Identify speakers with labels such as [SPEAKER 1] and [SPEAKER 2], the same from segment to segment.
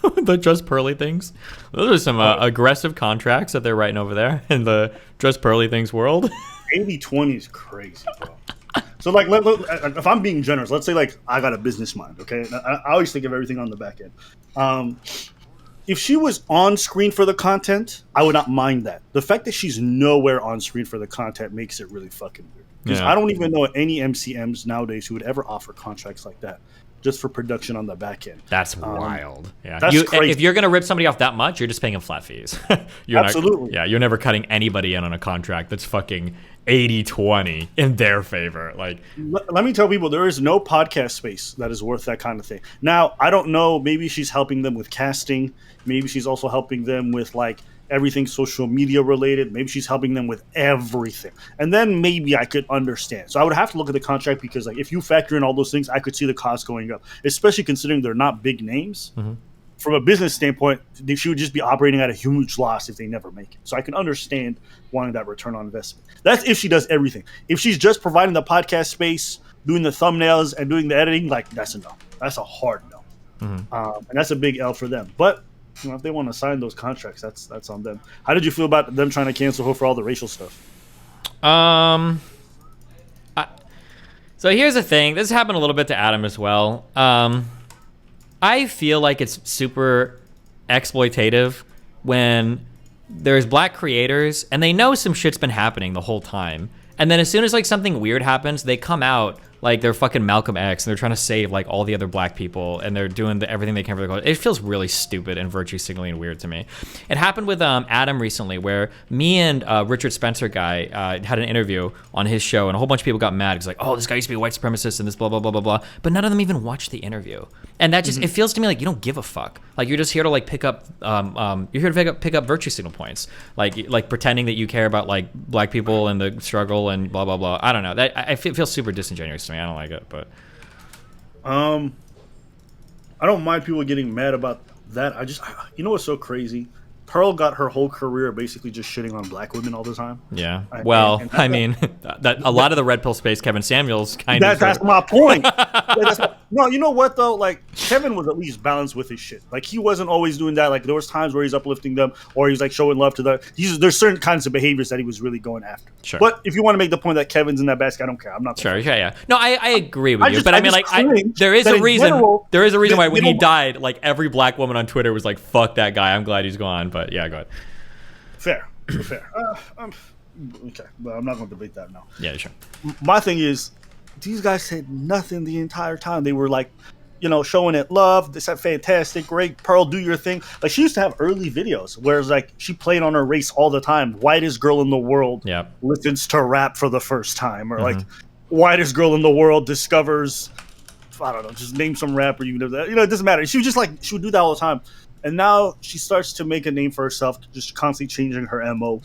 [SPEAKER 1] The Just Pearly Things. Those are some aggressive contracts that they're writing over there in the Just Pearly Things world.
[SPEAKER 2] 80/20 is crazy, bro. So like, if I'm being generous, let's say like I got a business mind, okay? I always think of everything on the back end. If she was on screen for the content, I would not mind that. The fact that she's nowhere on screen for the content makes it really fucking weird. Because I don't even know any MCMs nowadays who would ever offer contracts like that, just for production on the back end.
[SPEAKER 1] That's wild. Yeah,
[SPEAKER 2] that's crazy.
[SPEAKER 1] If you're gonna rip somebody off that much, you're just paying them flat fees.
[SPEAKER 2] Absolutely.
[SPEAKER 1] You're never cutting anybody in on a contract that's fucking 80/20 in their favor. Like,
[SPEAKER 2] let me tell people, there is no podcast space that is worth that kind of thing. Now, I don't know. Maybe she's helping them with casting. Maybe she's also helping them with like everything social media related. Maybe she's helping them with everything. And then maybe I could understand. So I would have to look at the contract because like if you factor in all those things, I could see the cost going up, especially considering they're not big names. Mm-hmm. From a business standpoint, she would just be operating at a huge loss if they never make it. So I can understand wanting that return on investment. That's if she does everything. If she's just providing the podcast space, doing the thumbnails, and doing the editing, like that's a no. That's a hard no. Mm-hmm. And that's a big L for them. But if they want to sign those contracts, that's on them. How did you feel about them trying to cancel her for all the racial stuff?
[SPEAKER 1] So here's the thing. This happened a little bit to Adam as well. I feel like it's super exploitative when there's black creators and they know some shit's been happening the whole time. And then as soon as like something weird happens, they come out like they're fucking Malcolm X and they're trying to save like all the other black people and they're doing everything they can for the cause. It feels really stupid and virtue signaling and weird to me. It happened with Adam recently where me and Richard Spencer guy had an interview on his show and a whole bunch of people got mad because like, oh, this guy used to be a white supremacist and this blah, blah, blah, blah, blah. But none of them even watched the interview. And that just, it feels to me like you don't give a fuck. Like you're just here to like pick up, you're here to pick up virtue signal points. Like pretending that you care about like black people and the struggle and blah, blah, blah. I don't know. That it feels super disingenuous to me. I don't like it, but
[SPEAKER 2] I don't mind people getting mad about that. You know what's so crazy? Pearl got her whole career basically just shitting on black women all the time.
[SPEAKER 1] Yeah. Well, I mean, a lot of the red pill space, Kevin Samuels kind of.
[SPEAKER 2] That's my point. No, you know what though? Like Kevin was at least balanced with his shit. Like he wasn't always doing that. Like there was times where he's uplifting them or he's like showing love to there's certain kinds of behaviors that he was really going after. Sure. But if you want to make the point that Kevin's in that basket, I don't care. I'm not.
[SPEAKER 1] Sure. Yeah. No, I agree with you. But I mean, like, there is a reason. There is a reason why when he died, like every black woman on Twitter was like, "Fuck that guy. I'm glad he's gone." But yeah, go ahead.
[SPEAKER 2] Fair. Okay, but I'm not going to debate that now.
[SPEAKER 1] Yeah, sure.
[SPEAKER 2] My thing is, these guys said nothing the entire time. They were like, showing it love. This is fantastic, great. Pearl, do your thing. Like she used to have early videos where it's like she played on her race all the time. Whitest girl in the world listens to rap for the first time, or like whitest girl in the world discovers. I don't know. Just name some rapper. It doesn't matter. She would do that all the time. And now she starts to make a name for herself, just constantly changing her MO.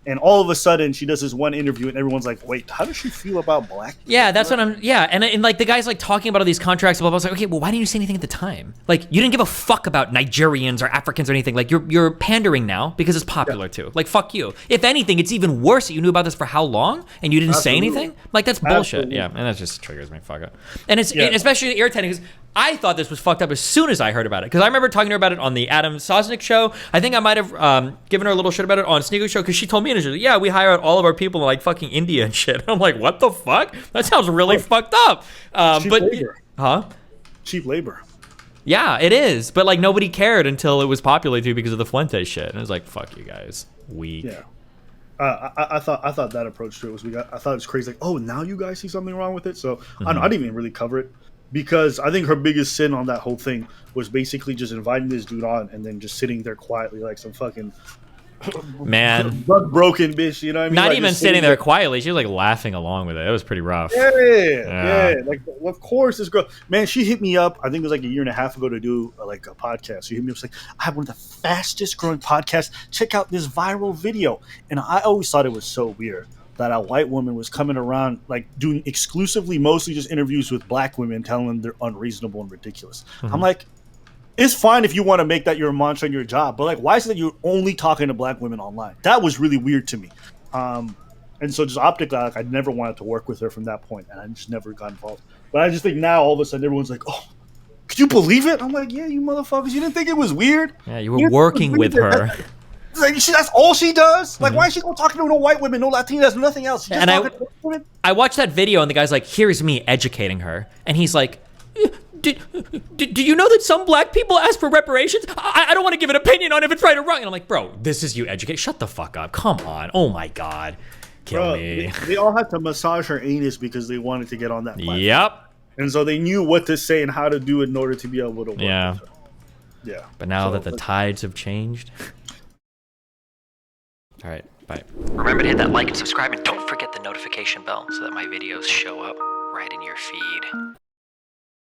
[SPEAKER 2] And all of a sudden, she does this one interview, and everyone's like, "Wait, how does she feel about black people?"
[SPEAKER 1] Yeah, that's what I'm. Yeah, and like the guy's like talking about all these contracts. Blah blah. I was like, okay, well, why didn't you say anything at the time? Like, you didn't give a fuck about Nigerians or Africans or anything. Like, you're pandering now because it's popular too. Like, fuck you. If anything, it's even worse that you knew about this for how long and you didn't say anything. Like, that's bullshit. Yeah, and that just triggers me. Fuck it. And it's especially irritating because I thought this was fucked up as soon as I heard about it. Because I remember talking to her about it on the Adam Sosnick show. I think I might have given her a little shit about it on Sneaker Show because she told me initially, yeah, we hire out all of our people in like fucking India and shit. I'm like, what the fuck? That sounds really fucked up.
[SPEAKER 2] Cheap labor.
[SPEAKER 1] Huh?
[SPEAKER 2] Cheap labor.
[SPEAKER 1] Yeah, it is. But like nobody cared until it was popular too because of the Fuente shit. And it was like, fuck you guys. Weak.
[SPEAKER 2] Yeah. I thought that approach to it was I thought it was crazy. Like, oh, now you guys see something wrong with it. So I didn't even really cover it. Because I think her biggest sin on that whole thing was basically just inviting this dude on and then just sitting there quietly like some fucking broken bitch. You know what I mean?
[SPEAKER 1] Not
[SPEAKER 2] like
[SPEAKER 1] even sitting there quietly. She was like laughing along with it. It was pretty rough.
[SPEAKER 2] Yeah. Like, of course, this girl, man, she hit me up. I think it was like a year and a half ago to do like a podcast. She hit me up, like, I have one of the fastest growing podcasts. Check out this viral video. And I always thought it was so weird that a white woman was coming around like doing exclusively mostly just interviews with black women telling them they're unreasonable and ridiculous. I'm like, it's fine if you want to make that your mantra in your job, but like, why is it that you're only talking to black women online? That was really weird to me. And so just optically, like, I never wanted to work with her from that point, and I just never got involved. But I just think now all of a sudden everyone's like, oh, could you believe it? I'm like, yeah, you motherfuckers, you didn't think it was weird?
[SPEAKER 1] Yeah, you were working with her.
[SPEAKER 2] Like, that's all she does? Like, why is she going talking to no white women, no Latinas, nothing else? She's just
[SPEAKER 1] And
[SPEAKER 2] talking to women?
[SPEAKER 1] I watched that video, and the guy's like, here's me educating her. And he's like, do you know that some black people ask for reparations? I don't want to give an opinion on if it's right or wrong. And I'm like, bro, this is you educate. Shut the fuck up. Come on. Oh, my God. Kill me.
[SPEAKER 2] They all had to massage her anus because they wanted to get on that platform.
[SPEAKER 1] Yep.
[SPEAKER 2] And so they knew what to say and how to do it in order to be able to work
[SPEAKER 1] Yeah.
[SPEAKER 2] with her. Yeah.
[SPEAKER 1] But now that the tides have changed. All right, bye.
[SPEAKER 3] Remember to hit that like and subscribe, and don't forget the notification bell so that my videos show up right in your feed.